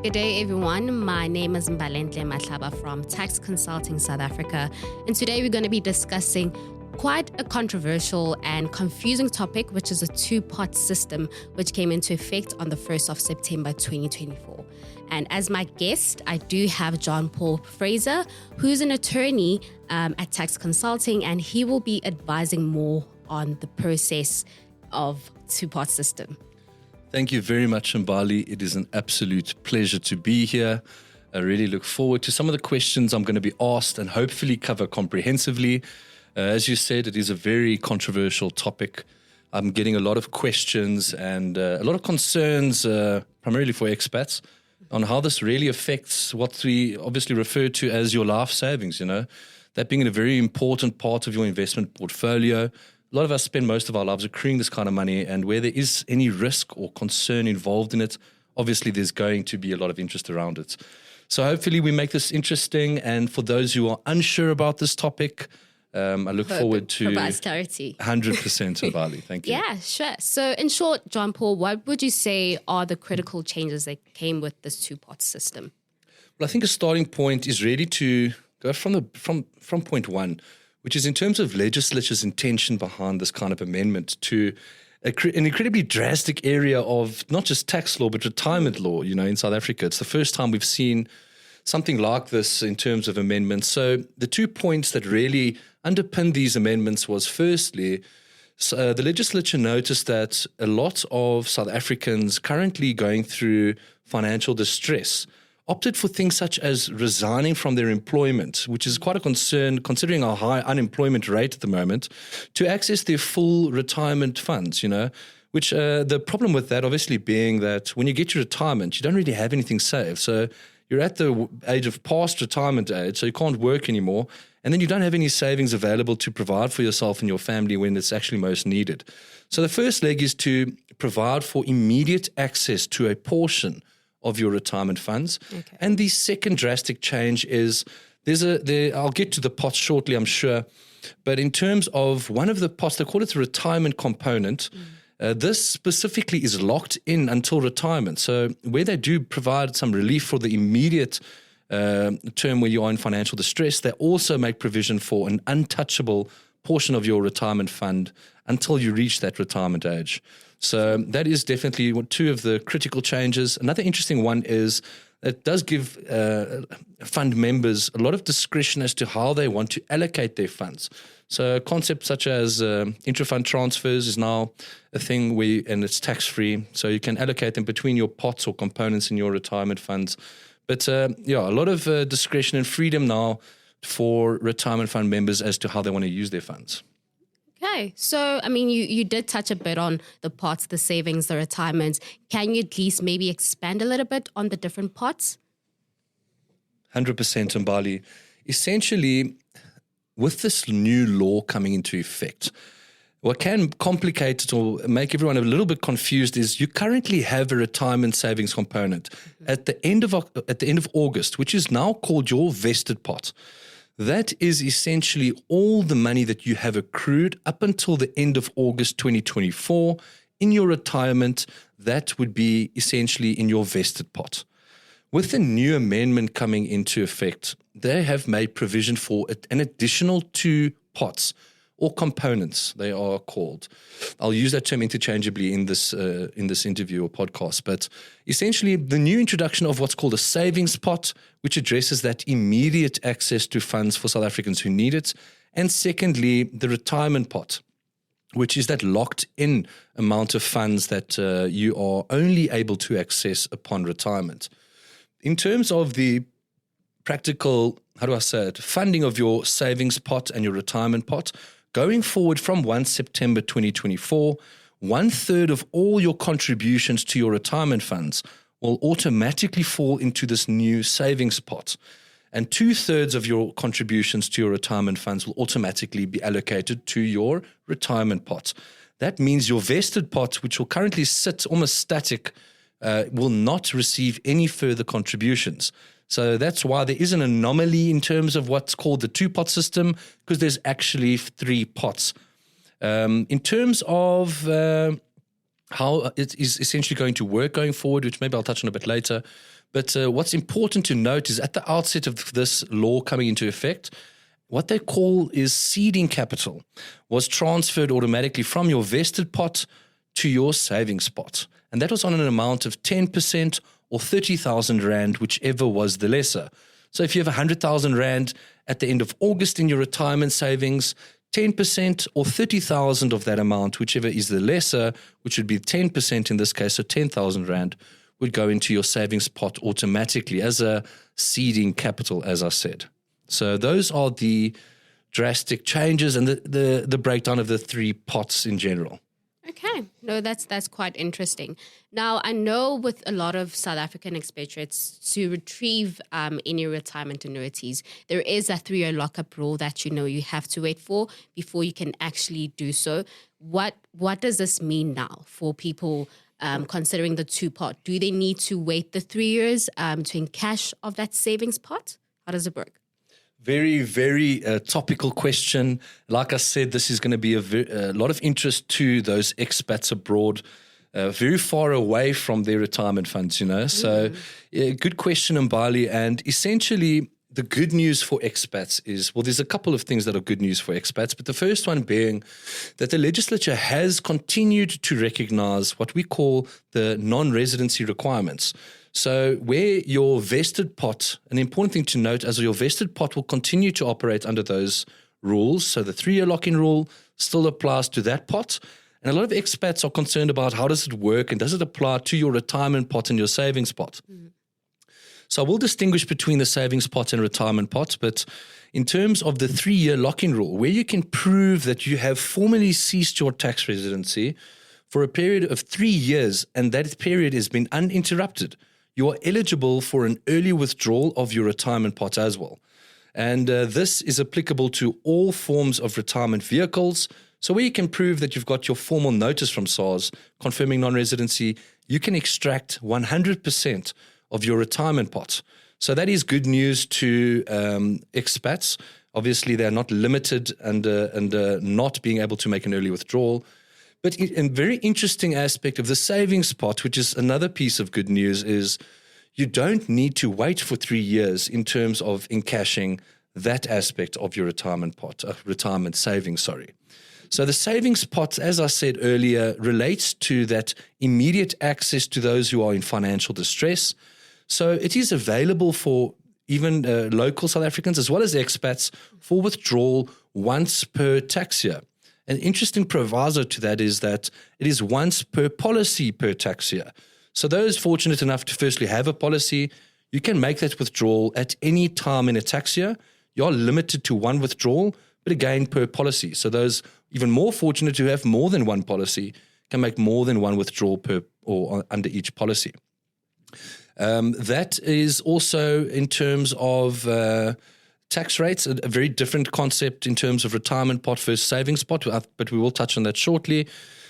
Good day, everyone. My name is Mbalenhle Mahlaba from Tax Consulting South Africa, and today we're going to be discussing quite a controversial and confusing topic, which is a two-pot system which came into effect on the 1st of September 2024. And as my guest, I do have John-Paul Fraser, who's an attorney at Tax Consulting, and he will be advising more on the process of two-pot system. Thank you very much, Mbali. It is an absolute pleasure to be here. I really look forward to some of the questions I'm going to be asked and hopefully cover comprehensively. As you said, it is a very controversial topic. I'm getting a lot of questions and a lot of concerns, primarily for expats, on how this really affects what we obviously refer to as your life savings, that being a very important part of your investment portfolio. A lot of us spend most of our lives accruing this kind of money, and where there is any risk or concern involved in it, obviously there's going to be a lot of interest around it. So hopefully we make this interesting, and for those who are unsure about this topic, I look forward to provides clarity. 100% of Bali. Thank you. Yeah, sure. So in short, John-Paul, what would you say are the critical changes that came with this two-pot system? Well, I think a starting point is really to go from point one, which is in terms of legislature's intention behind this kind of amendment to an incredibly drastic area of not just tax law, but retirement law, in South Africa. It's the first time we've seen something like this in terms of amendments. So the 2 points that really underpinned these amendments was, firstly, the legislature noticed that a lot of South Africans currently going through financial distress opted for things such as resigning from their employment, which is quite a concern considering our high unemployment rate at the moment, to access their full retirement funds, which the problem with that obviously being that when you get your retirement, you don't really have anything saved. So you're at the age of past retirement age, so you can't work anymore, and then you don't have any savings available to provide for yourself and your family when it's actually most needed. So the first leg is to provide for immediate access to a portion of your retirement funds. Okay. And the second drastic change is I'll get to the pots shortly, I'm sure, but in terms of one of the pots, they call it the retirement component. This specifically is locked in until retirement. So where they do provide some relief for the immediate term where you are in financial distress, they also make provision for an untouchable portion of your retirement fund until you reach that retirement age. So that is definitely two of the critical changes. Another interesting one is it does give fund members a lot of discretion as to how they want to allocate their funds. So concepts such as intra-fund transfers is now a thing and it's tax-free. So you can allocate them between your pots or components in your retirement funds. But a lot of discretion and freedom now for retirement fund members as to how they want to use their funds. Okay, so you did touch a bit on the pots, the savings, the retirements. Can you at least maybe expand a little bit on the different pots? 100% Mbali. Essentially, with this new law coming into effect, what can complicate it or make everyone a little bit confused is you currently have a retirement savings component at the end of August, which is now called your vested pot. That is essentially all the money that you have accrued up until the end of August 2024 in your retirement. That would be essentially in your vested pot. With the new amendment coming into effect, they have made provision for an additional 2 pots or components, they are called. I'll use that term interchangeably in this interview or podcast, but essentially the new introduction of what's called a savings pot, which addresses that immediate access to funds for South Africans who need it, and secondly, the retirement pot, which is that locked-in amount of funds that you are only able to access upon retirement. In terms of the practical, funding of your savings pot and your retirement pot, going forward from 1 September 2024, 1/3 of all your contributions to your retirement funds will automatically fall into this new savings pot. And 2/3 of your contributions to your retirement funds will automatically be allocated to your retirement pot. That means your vested pot, which will currently sit almost static, will not receive any further contributions. So that's why there is an anomaly in terms of what's called the 2-pot system, because there's actually 3 pots. In terms of how it is essentially going to work going forward, which maybe I'll touch on a bit later, But what's important to note is at the outset of this law coming into effect, what they call is seeding capital was transferred automatically from your vested pot to your savings pot. And that was on an amount of 10% or 30,000 Rand, whichever was the lesser. So if you have 100,000 Rand at the end of August in your retirement savings, 10% or 30,000 of that amount, whichever is the lesser, which would be 10% in this case, so 10,000 Rand, would go into your savings pot automatically as a seeding capital, as I said. So those are the drastic changes and the breakdown of the three pots in general. Okay. No, that's quite interesting. Now, I know with a lot of South African expatriates to retrieve any retirement annuities, there is a 3-year lockup rule that you have to wait for before you can actually do so. What does this mean now for people considering the two-pot? Do they need to wait the 3 years to encash of that savings pot? How does it work? Very, very topical question. Like I said, this is going to be a lot of interest to those expats abroad, very far away from their retirement funds, So good question, Mbalenhle. And essentially, the good news for expats is, well, there's a couple of things that are good news for expats, but the first one being that the legislature has continued to recognize what we call the non-residency requirements. So where your vested pot, an important thing to note, as your vested pot will continue to operate under those rules. So the 3-year lock-in rule still applies to that pot. And a lot of expats are concerned about how does it work and does it apply to your retirement pot and your savings pot. So I will distinguish between the savings pot and retirement pot. But in terms of the 3-year lock-in rule, where you can prove that you have formally ceased your tax residency for a period of 3 years and that period has been uninterrupted, you are eligible for an early withdrawal of your retirement pot as well. And this is applicable to all forms of retirement vehicles. So where you can prove that you've got your formal notice from SARS confirming non-residency, you can extract 100% of your retirement pot. So that is good news to expats. Obviously, they're not limited and not being able to make an early withdrawal. But a very interesting aspect of the savings pot, which is another piece of good news, is you don't need to wait for 3 years in terms of encashing that aspect of your retirement pot, retirement savings, sorry. So the savings pot, as I said earlier, relates to that immediate access to those who are in financial distress. So it is available for even local South Africans as well as expats for withdrawal once per tax year. An interesting proviso to that is that it is once per policy per tax year. So those fortunate enough to firstly have a policy, you can make that withdrawal at any time in a tax year. You are limited to one withdrawal, but again per policy. So those even more fortunate who have more than one policy can make more than one withdrawal per or under each policy. That is also in terms of tax rates, a very different concept in terms of retirement pot versus savings pot, but we will touch on that shortly.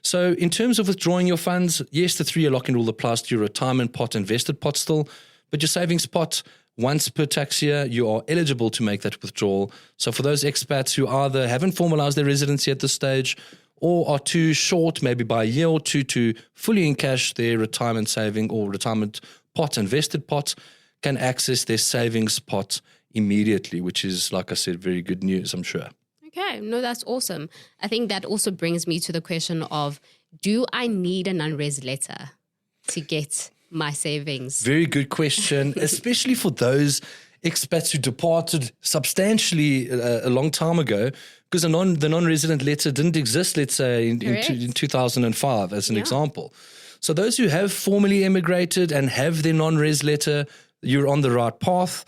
So in terms of withdrawing your funds, yes, the 3-year lock-in rule applies to your retirement pot and vested pot still, but your savings pot, once per tax year, you are eligible to make that withdrawal. So for those expats who either haven't formalized their residency at this stage or are too short, maybe by a year or two, to fully encash their retirement saving or retirement pot and vested pot, can access their savings pot immediately, which is, like I said, very good news, I'm sure. Okay, no, that's awesome. I think that also brings me to the question of, do I need an unres letter to get my savings? Very good question, especially for those expats who departed substantially a long time ago, because the non-resident letter didn't exist, let's say, in 2005 as an example. So those who have formally emigrated and have their non-res letter, you're on the right path.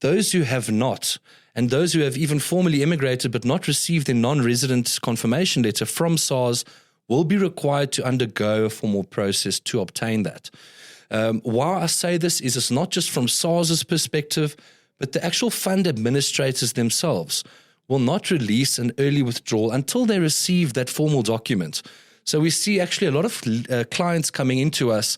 Those who have not, and those who have even formally immigrated but not received their non-resident confirmation letter from SARS will be required to undergo a formal process to obtain that. Why I say this is it's not just from SARS's perspective, but the actual fund administrators themselves will not release an early withdrawal until they receive that formal document. So we see actually a lot of clients coming into us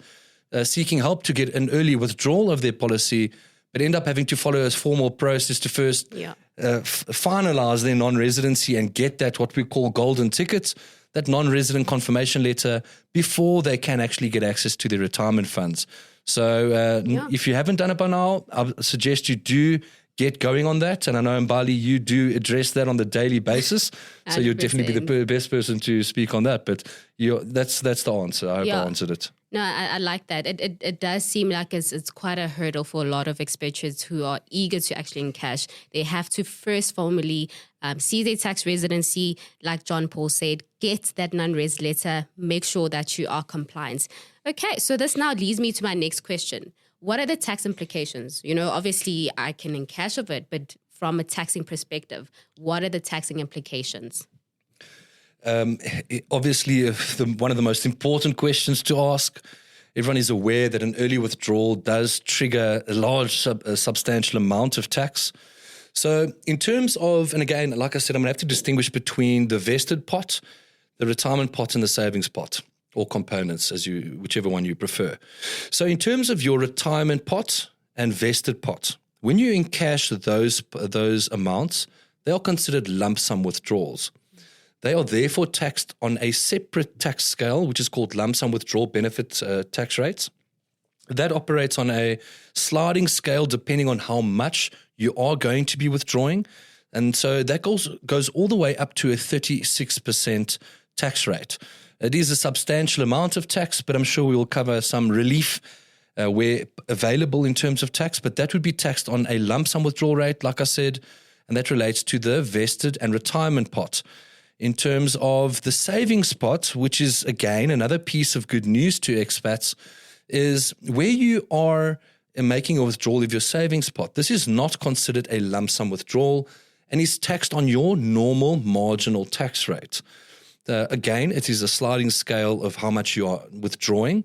seeking help to get an early withdrawal of their policy, but end up having to follow a formal process to first finalize their non-residency and get that what we call golden ticket, that non-resident confirmation letter, before they can actually get access to their retirement funds. So if you haven't done it by now, I suggest you do get going on that. And I know, Mbali, you do address that on the daily basis. So you'll definitely be the best person to speak on that. But that's the answer. I hope I answered it. No, I like that. It does seem like it's quite a hurdle for a lot of expatriates who are eager to actually encash. They have to first formally see their tax residency, like John-Paul said, get that non-res letter, make sure that you are compliant. Okay, so this now leads me to my next question. What are the tax implications? Obviously I can encash of it, but from a taxing perspective, what are the taxing implications? Obviously, one of the most important questions to ask. Everyone is aware that an early withdrawal does trigger a large, substantial amount of tax. So in terms of, and again, like I said, I'm going to have to distinguish between the vested pot, the retirement pot, and the savings pot, or components, whichever one you prefer. So in terms of your retirement pot and vested pot, when you encash those amounts, they are considered lump sum withdrawals. They are therefore taxed on a separate tax scale, which is called lump sum withdrawal benefit tax rates. That operates on a sliding scale depending on how much you are going to be withdrawing. And so that goes all the way up to a 36% tax rate. It is a substantial amount of tax, but I'm sure we will cover some relief where available in terms of tax. But that would be taxed on a lump sum withdrawal rate, like I said, and that relates to the vested and retirement pot. In terms of the savings pot, which is, again, another piece of good news to expats, is where you are making a withdrawal of your savings pot. This is not considered a lump sum withdrawal and is taxed on your normal marginal tax rate. Again, it is a sliding scale of how much you are withdrawing,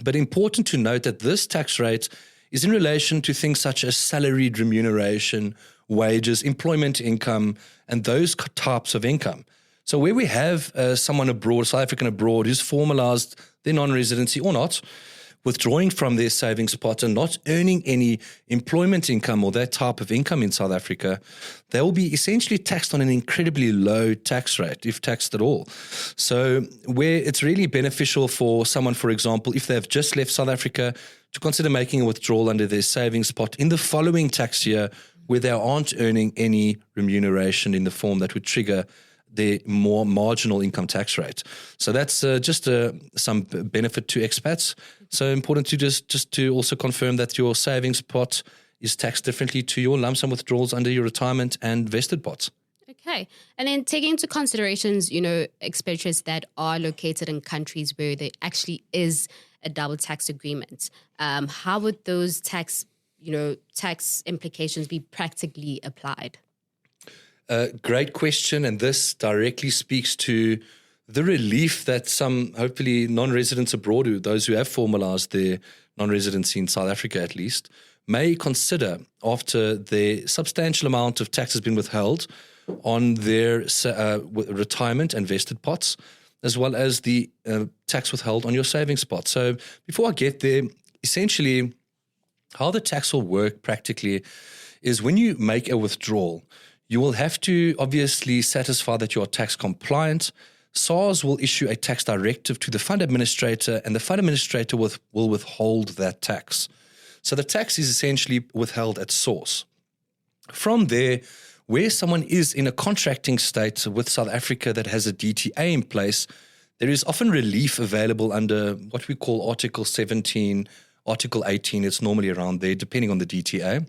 but important to note that this tax rate is in relation to things such as salaried remuneration, wages, employment income, and those types of income. So where we have someone abroad, South African abroad, who's formalized their non-residency or not, withdrawing from their savings pot and not earning any employment income or that type of income in South Africa, they will be essentially taxed on an incredibly low tax rate, if taxed at all. So where it's really beneficial for someone, for example, if they've just left South Africa, to consider making a withdrawal under their savings pot in the following tax year where they aren't earning any remuneration in the form that would trigger their more marginal income tax rate. So that's just some benefit to expats. So important to just to also confirm that your savings pot is taxed differently to your lump sum withdrawals under your retirement and vested pots. Okay. And then taking into considerations, expatriates that are located in countries where there actually is a double tax agreement, how would those tax implications be practically applied? Great question, and this directly speaks to the relief that some, hopefully, non-residents abroad, those who have formalized their non-residency in South Africa at least, may consider after the substantial amount of tax has been withheld on their retirement and vested pots, as well as the tax withheld on your savings pot. So before I get there, essentially, how the tax will work practically is when you make a withdrawal, you will have to obviously satisfy that you are tax compliant. SARS will issue a tax directive to the fund administrator, and the fund administrator will withhold that tax. So the tax is essentially withheld at source. From there, where someone is in a contracting state with South Africa that has a DTA in place, there is often relief available under what we call Article 17, Article 18. It's normally around there, depending on the DTA.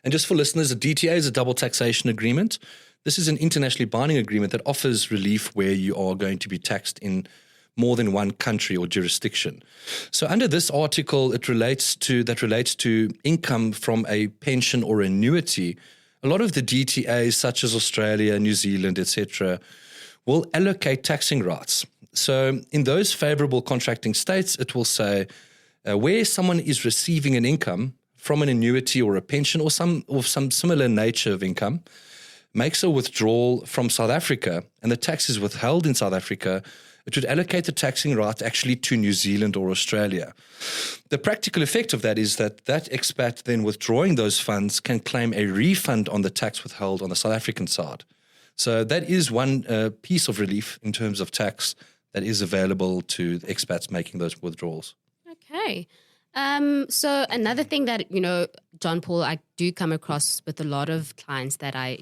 And just for listeners, a DTA is a double taxation agreement. This is an internationally binding agreement that offers relief where you are going to be taxed in more than one country or jurisdiction. So under this article, that relates to income from a pension or annuity. A lot of the DTAs, such as Australia, New Zealand, etc., will allocate taxing rights. So in those favorable contracting states, it will say where someone is receiving an income from an annuity or a pension or some similar nature of income, makes a withdrawal from South Africa, and the tax is withheld in South Africa, it would allocate the taxing right actually to New Zealand or Australia. The practical effect of that is that expat then withdrawing those funds can claim a refund on the tax withheld on the South African side. So that is one piece of relief in terms of tax that is available to the expats making those withdrawals. Okay. So another thing that, John-Paul, I do come across with a lot of clients that I,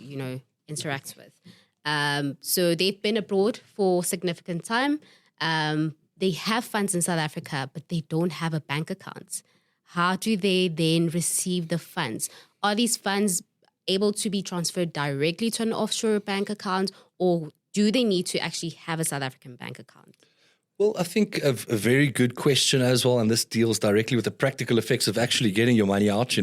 interact with. So they've been abroad for significant time. They have funds in South Africa, but they don't have a bank account. How do they then receive the funds? Are these funds able to be transferred directly to an offshore bank account, or do they need to actually have a South African bank account? Well, I think a very good question as well, and this deals directly with the practical effects of actually getting your money out,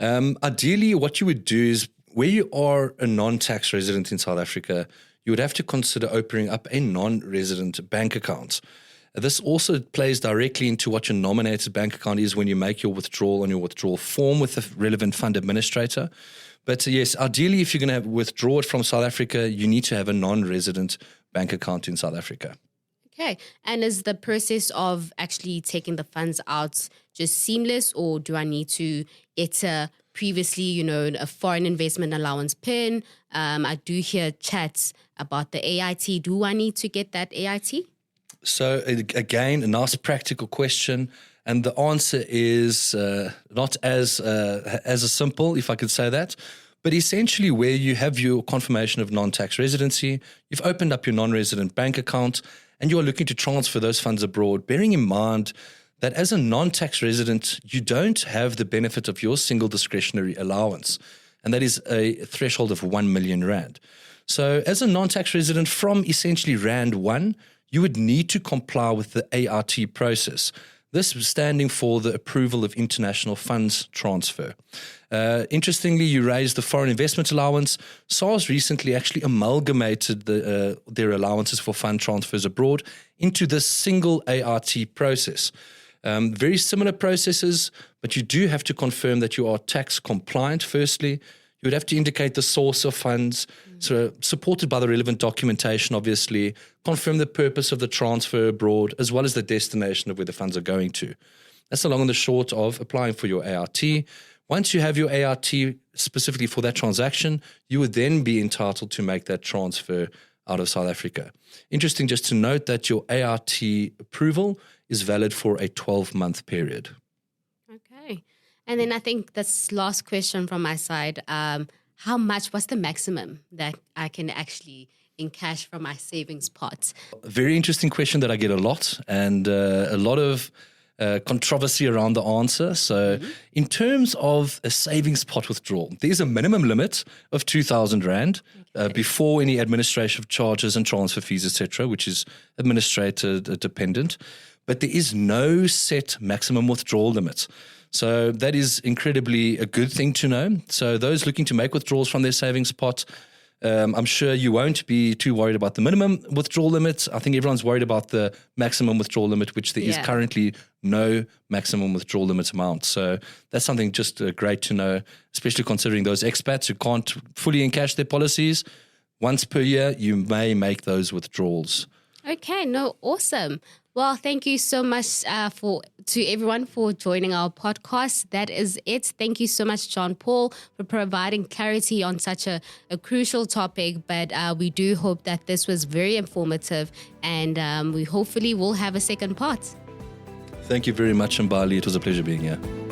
Ideally, what you would do is, where you are a non-tax resident in South Africa, you would have to consider opening up a non-resident bank account. This also plays directly into what your nominated bank account is when you make your withdrawal on your withdrawal form with the relevant fund administrator. But yes, ideally, if you're going to withdraw it from South Africa, you need to have a non-resident bank account in South Africa. Okay. And is the process of actually taking the funds out just seamless, or do I need to enter previously, a foreign investment allowance PIN? I do hear chats about the AIT. Do I need to get that AIT? So again, a nice practical question. And the answer is not as simple, if I could say that. But essentially, where you have your confirmation of non-tax residency, you've opened up your non-resident bank account, and you're looking to transfer those funds abroad, bearing in mind that as a non-tax resident, you don't have the benefit of your single discretionary allowance, and that is a threshold of 1 million rand. So as a non-tax resident from essentially Rand 1, you would need to comply with the ART process. This standing for the approval of international funds transfer. Interestingly, you raised the foreign investment allowance. SARS recently actually amalgamated their allowances for fund transfers abroad into this single ART process. Very similar processes, but you do have to confirm that you are tax compliant firstly. You would have to indicate the source of funds, so supported by the relevant documentation, obviously, confirm the purpose of the transfer abroad, as well as the destination of where the funds are going to. That's the long and the short of applying for your ART. Once you have your ART specifically for that transaction, you would then be entitled to make that transfer out of South Africa. Interesting just to note that your ART approval is valid for a 12-month period. Okay. And then I think this last question from my side, what's the maximum that I can actually encash from my savings pot? A very interesting question that I get a lot, and a lot of controversy around the answer. So in terms of a savings pot withdrawal, there's a minimum limit of 2,000 Rand before any administrative charges and transfer fees, etc., which is administrator dependent. But there is no set maximum withdrawal limit. So that is incredibly a good thing to know. So those looking to make withdrawals from their savings pot, I'm sure you won't be too worried about the minimum withdrawal limit. I think everyone's worried about the maximum withdrawal limit, which there is currently no maximum withdrawal limit amount. So that's something just great to know, especially considering those expats who can't fully encash their policies. Once per year, you may make those withdrawals. Okay, no, awesome. Well, thank you so much to everyone for joining our podcast. That is it. Thank you so much, John-Paul, for providing clarity on such a crucial topic. But we do hope that this was very informative, and we hopefully will have a second part. Thank you very much, Mbalenhle. It was a pleasure being here.